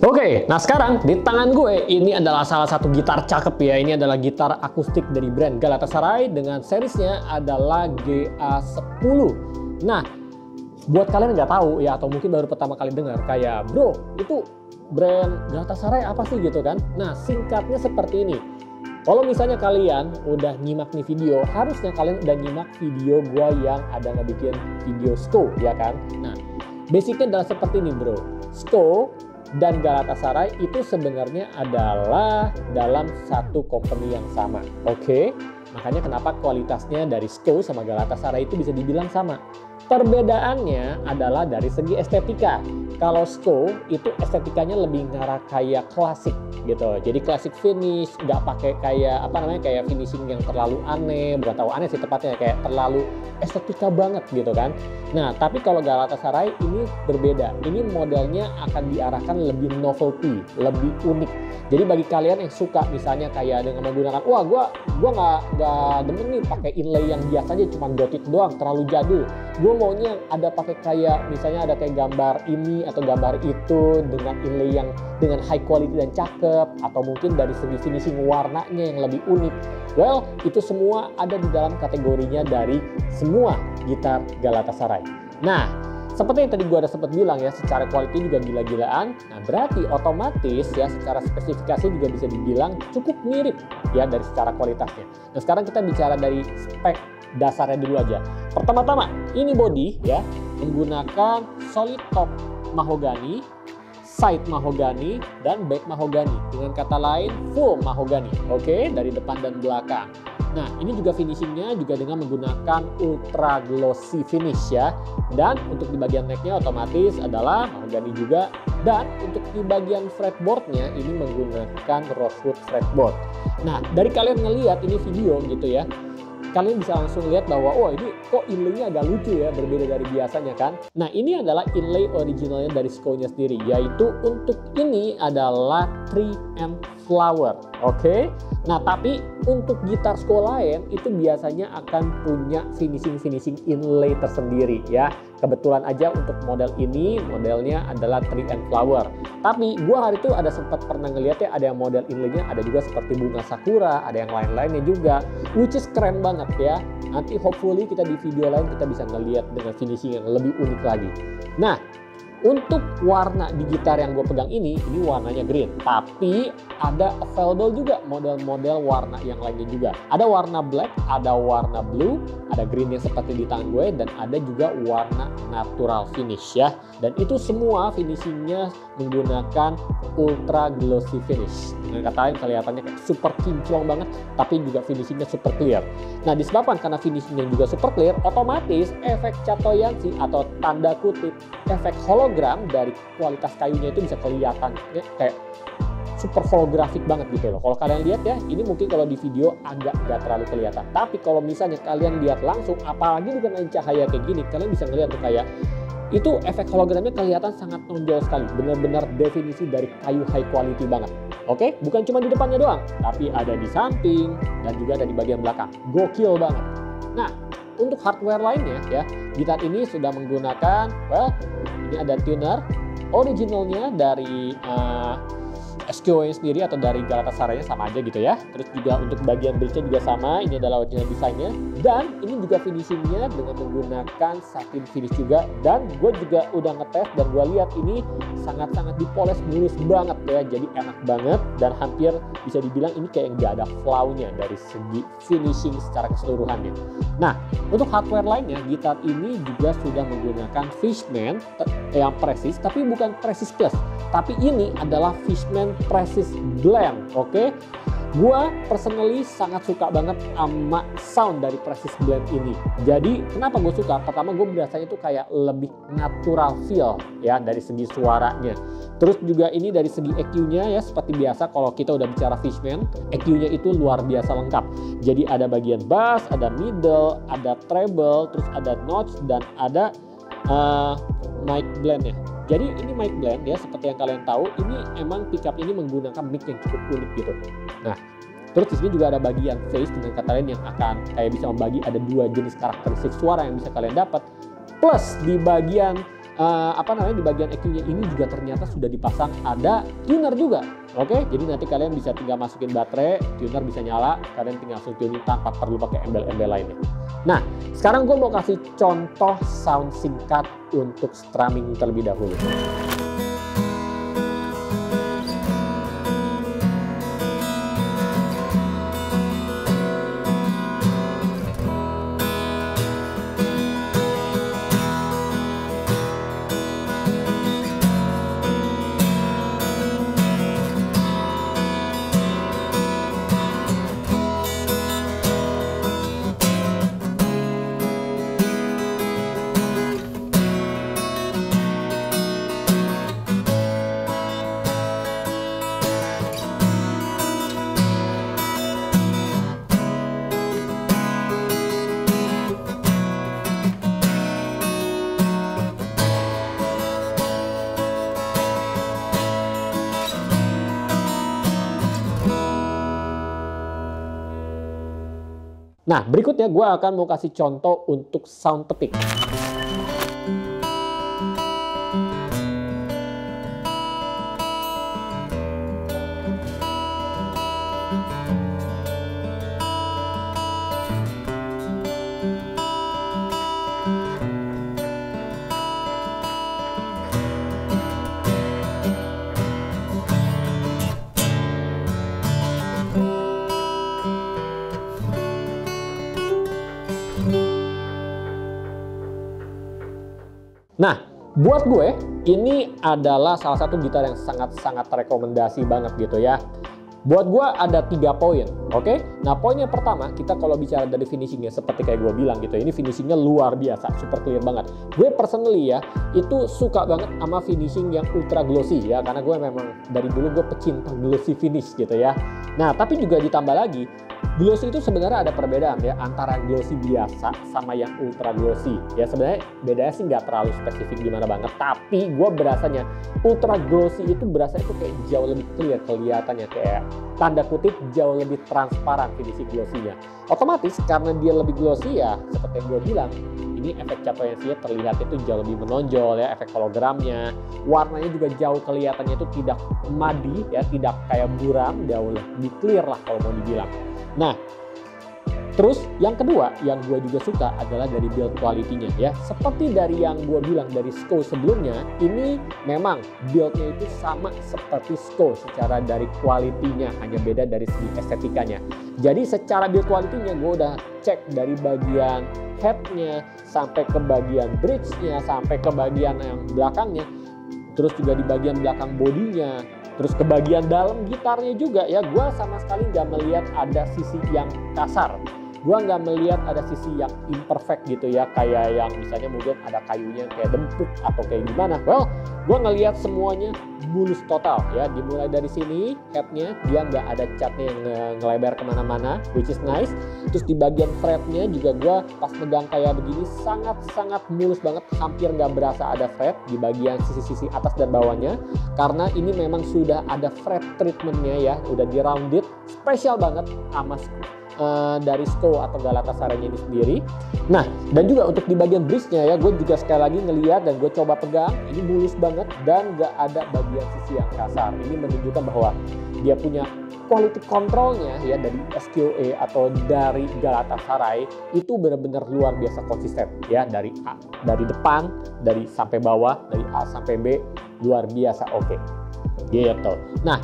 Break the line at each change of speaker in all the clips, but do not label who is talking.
Oke, nah sekarang di tangan gue ini adalah salah satu gitar cakep ya. Ini adalah gitar akustik dari brand Galatasaray dengan seriesnya adalah GA10. Nah, buat kalian yang nggak tahu ya atau mungkin baru pertama kali dengar kayak, bro, itu brand Galatasaray apa sih gitu kan? Nah, singkatnya seperti ini. Kalau misalnya kalian udah nyimak nih video, harusnya kalian udah nyimak video gue yang ada ngebikin video SCO ya kan? Nah, basicnya adalah seperti ini bro. SCO dan Galatasaray itu sebenarnya adalah dalam satu company yang sama. Oke? Makanya kenapa kualitasnya dari SCO sama Galatasaray itu bisa dibilang sama. Perbedaannya adalah dari segi estetika. Kalau SCO itu estetikanya lebih ngarah kayak klasik gitu. Jadi klasik finish, nggak pakai kayak kayak finishing yang terlalu aneh, bukan tahu aneh sih tepatnya, kayak terlalu estetika banget gitu kan. Nah, tapi kalau Galatasaray ini berbeda. Ini modelnya akan diarahkan lebih novelty, lebih unik. Jadi bagi kalian yang suka misalnya kayak dengan menggunakan, wah gua nggak demen nih pakai inlay yang biasanya cuma gotik doang, terlalu jadul. Gue maunya ada pakai kayak misalnya ada kayak gambar ini atau gambar itu dengan inlay yang dengan high quality dan cakep, atau mungkin dari segi finishing warnanya yang lebih unik. Well, itu semua ada di dalam kategorinya dari semua gitar Galatasaray. Nah, seperti yang tadi gue ada sempat bilang ya, secara quality juga gila-gilaan. Nah, berarti otomatis ya secara spesifikasi juga bisa dibilang cukup mirip ya dari secara kualitasnya. Nah, sekarang kita bicara dari spek dasarnya dulu aja. Pertama-tama, ini body ya menggunakan solid top mahogani, side mahogani, dan back mahogani. Dengan kata lain, full mahogani. Oke, dari depan dan belakang. Nah, ini juga finishingnya juga dengan menggunakan ultra glossy finish ya. Dan untuk di bagian necknya otomatis adalah mahogani juga. Dan untuk di bagian fretboardnya ini menggunakan rosewood fretboard. Nah, dari kalian ngelihat ini video gitu ya, kalian bisa langsung lihat bahwa oh ini kok inlaynya agak lucu ya, berbeda dari biasanya kan. Nah, ini adalah inlay originalnya dari SCO-nya sendiri, yaitu untuk ini adalah tree and flower. Oke. Nah, tapi untuk gitar SCO lain itu biasanya akan punya finishing inlay tersendiri ya. Kebetulan aja untuk model ini modelnya adalah tree and flower. Tapi gua hari itu ada sempat pernah ngeliat ya, ada yang model inlaynya ada juga seperti bunga sakura, ada yang lain-lainnya juga, which is keren banget ya. Nanti hopefully kita di video lain kita bisa ngeliat dengan finishing yang lebih unik lagi. Nah, untuk warna di gitar yang gue pegang ini warnanya green. Tapi ada available juga model-model warna yang lainnya juga. Ada warna black, ada warna blue, ada green yang seperti di tangan gue, dan ada juga warna natural finish ya. Dan itu semua finishingnya menggunakan ultra glossy finish. Dengan kata lain kelihatannya kayak super kinclong banget, tapi juga finishingnya super clear. Nah, disebabkan karena finishingnya juga super clear, otomatis efek chatoyancy atau tanda kutip efek hologram dari kualitas kayunya itu bisa kelihatan ya, kayak super holographic banget gitu loh. Kalau kalian lihat ya, ini mungkin kalau di video agak nggak terlalu kelihatan. Tapi kalau misalnya kalian lihat langsung, apalagi dengan cahaya kayak gini, kalian bisa ngeliat tuh kayak itu efek hologramnya kelihatan sangat nonjol sekali. Benar-benar definisi dari kayu high quality banget. Oke, bukan cuma di depannya doang, tapi ada di samping dan juga ada di bagian belakang. Gokil banget. Nah, untuk hardware lainnya ya, gitar ini sudah menggunakan, well, ini ada tuner originalnya dari SCO sendiri atau dari Galatasaray sama aja gitu ya. Terus juga untuk bagian bridge-nya juga sama, ini adalah original desainnya. Dan ini juga finishingnya dengan menggunakan satin finish juga. Dan gue juga udah ngetes dan gue lihat ini sangat-sangat dipoles mulus banget ya. Jadi enak banget dan hampir bisa dibilang ini kayak nggak ada flaw-nya dari segi finishing secara keseluruhannya. Nah, untuk hardware lainnya, gitar ini juga sudah menggunakan Fishman yang precis, tapi bukan precis plus. Tapi ini adalah Fishman Precis Blend, oke? Gua personally sangat suka banget sama sound dari Precis Blend ini. Jadi kenapa gue suka? Pertama, gue berasanya itu kayak lebih natural feel ya dari segi suaranya. Terus juga ini dari segi EQ-nya ya, seperti biasa kalau kita udah bicara Fishman, EQ-nya itu luar biasa lengkap. Jadi ada bagian bass, ada middle, ada treble, terus ada notch, dan ada mic blend-nya. Jadi ini mic blend ya, seperti yang kalian tahu, ini emang pickup ini menggunakan mic yang cukup unik gitu. Nah, terus di sini juga ada bagian phase, dengan kata lain yang akan kayak bisa membagi ada dua jenis karakteristik suara yang bisa kalian dapat. Plus di bagian di bagian EQ-nya ini juga ternyata sudah dipasang ada tuner juga. Oke, jadi nanti kalian bisa tinggal masukin baterai, tuner bisa nyala, kalian tinggal langsung tuning tanpa perlu pakai embel-embel lainnya. Nah, sekarang gue mau kasih contoh sound singkat untuk strumming terlebih dahulu. Nah, berikutnya gue akan mau kasih contoh untuk sound petik. Nah, buat gue ini adalah salah satu gitar yang sangat-sangat rekomendasi banget gitu ya. Buat gue ada 3 poin, oke? Nah, poin yang pertama, kita kalau bicara dari finishingnya seperti kayak gue bilang gitu, ini finishingnya luar biasa, super clear banget. Gue personally ya, itu suka banget sama finishing yang ultra glossy ya, karena gue memang dari dulu gue pecinta glossy finish gitu ya. Nah, tapi juga ditambah lagi, glossy itu sebenarnya ada perbedaan ya antara glossy biasa sama yang ultra glossy. Ya sebenarnya bedanya sih nggak terlalu spesifik gimana banget, tapi gue berasanya ultra glossy itu berasa itu kayak jauh lebih clear kelihatannya, kayak tanda kutip jauh lebih transparan finishing glossy-nya. Otomatis karena dia lebih glossy ya seperti yang gue bilang, ini efek catoyensinya terlihat itu jauh lebih menonjol ya, efek hologramnya, warnanya juga jauh kelihatannya itu tidak muddy ya, tidak kayak buram, jauh lebih clear lah kalau mau dibilang. Nah, terus yang kedua yang gue juga suka adalah dari build quality-nya ya. Seperti dari yang gue bilang dari SCO sebelumnya, ini memang build-nya itu sama seperti SCO secara dari quality-nya, hanya beda dari segi estetikanya. Jadi secara build quality-nya gue udah cek dari bagian head-nya sampai ke bagian bridge-nya sampai ke bagian yang belakangnya, terus juga di bagian belakang bodinya, terus ke bagian dalam gitarnya juga ya, gue sama sekali nggak melihat ada sisi yang kasar. Gue nggak melihat ada sisi yang imperfect gitu ya, kayak yang misalnya mungkin ada kayunya kayak dempuk atau kayak gimana. Well, gue ngelihat semuanya mulus total ya, dimulai dari sini headnya dia nggak ada catnya yang ngelebar kemana-mana, which is nice. Terus di bagian fretnya juga gue pas pegang kayak begini sangat-sangat mulus banget, hampir nggak berasa ada fret di bagian sisi-sisi atas dan bawahnya, karena ini memang sudah ada fret treatmentnya ya, udah di rounded, spesial banget sama dari SCO atau Galatasaray-nya ini sendiri. Nah, dan juga untuk di bagian bridge-nya ya, gue juga sekali lagi ngeliat dan gue coba pegang, ini mulus banget dan gak ada bagian sisi yang kasar. Ini menunjukkan bahwa dia punya quality control-nya ya dari SQA atau dari Galatasaray itu benar-benar luar biasa konsisten ya, dari depan, dari sampai bawah, dari A sampai B luar biasa oke. Gitu. Nah,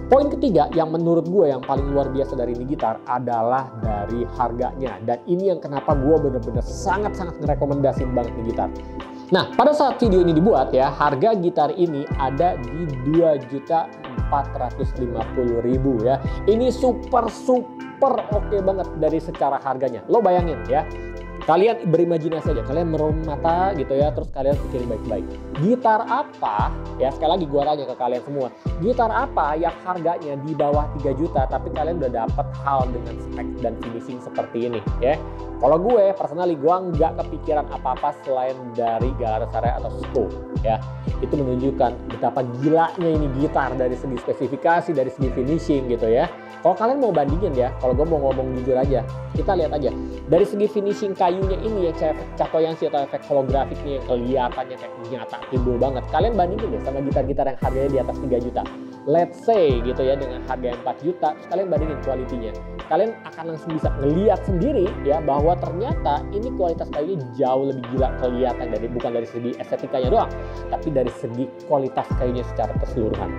poin ketiga yang menurut gue yang paling luar biasa dari ini gitar adalah dari harganya. Dan ini yang kenapa gue bener-bener sangat-sangat ngerekomendasiin banget nih gitar. Nah, pada saat video ini dibuat ya, harga gitar ini ada di 2.450.000 ya. Ini super oke banget dari secara harganya. Lo bayangin ya, kalian berimajinasi aja, kalian merem mata gitu ya, terus kalian pikirin baik-baik. Gitar apa, ya sekali lagi gue tanya ke kalian semua, gitar apa yang harganya di bawah 3 juta tapi kalian udah dapet hal dengan spek dan finishing seperti ini ya. Kalau gue, personally gue nggak kepikiran apa-apa selain dari Galatasaray atau SCO ya. Itu menunjukkan betapa gilanya ini gitar dari segi spesifikasi, dari segi finishing gitu ya. Kalau kalian mau bandingin ya, kalau gue mau ngomong jujur aja, kita lihat aja. Dari segi finishing kayu kayunya ini ya, catoyansi atau efek holografiknya yang kelihatannya kayak nyata timbul banget. Kalian bandingin deh sama gitar-gitar yang harganya di atas 3 juta. Let's say gitu ya, dengan harga yang 4 juta, terus kalian bandingin kualitinya. Kalian akan langsung bisa ngeliat sendiri ya bahwa ternyata ini kualitas kayunya jauh lebih gila kelihatan, bukan dari segi estetikanya doang, tapi dari segi kualitas kayunya secara keseluruhan.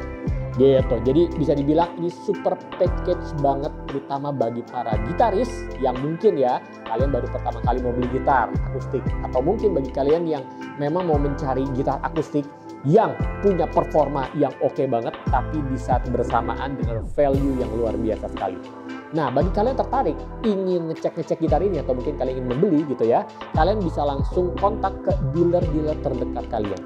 Gitu. Jadi bisa dibilang ini super package banget, terutama bagi para gitaris yang mungkin ya kalian baru pertama kali mau beli gitar akustik, atau mungkin bagi kalian yang memang mau mencari gitar akustik yang punya performa yang oke banget tapi di saat bersamaan dengan value yang luar biasa sekali. Nah, bagi kalian tertarik ingin ngecek gitar ini atau mungkin kalian ingin membeli gitu ya, kalian bisa langsung kontak ke dealer-dealer terdekat kalian.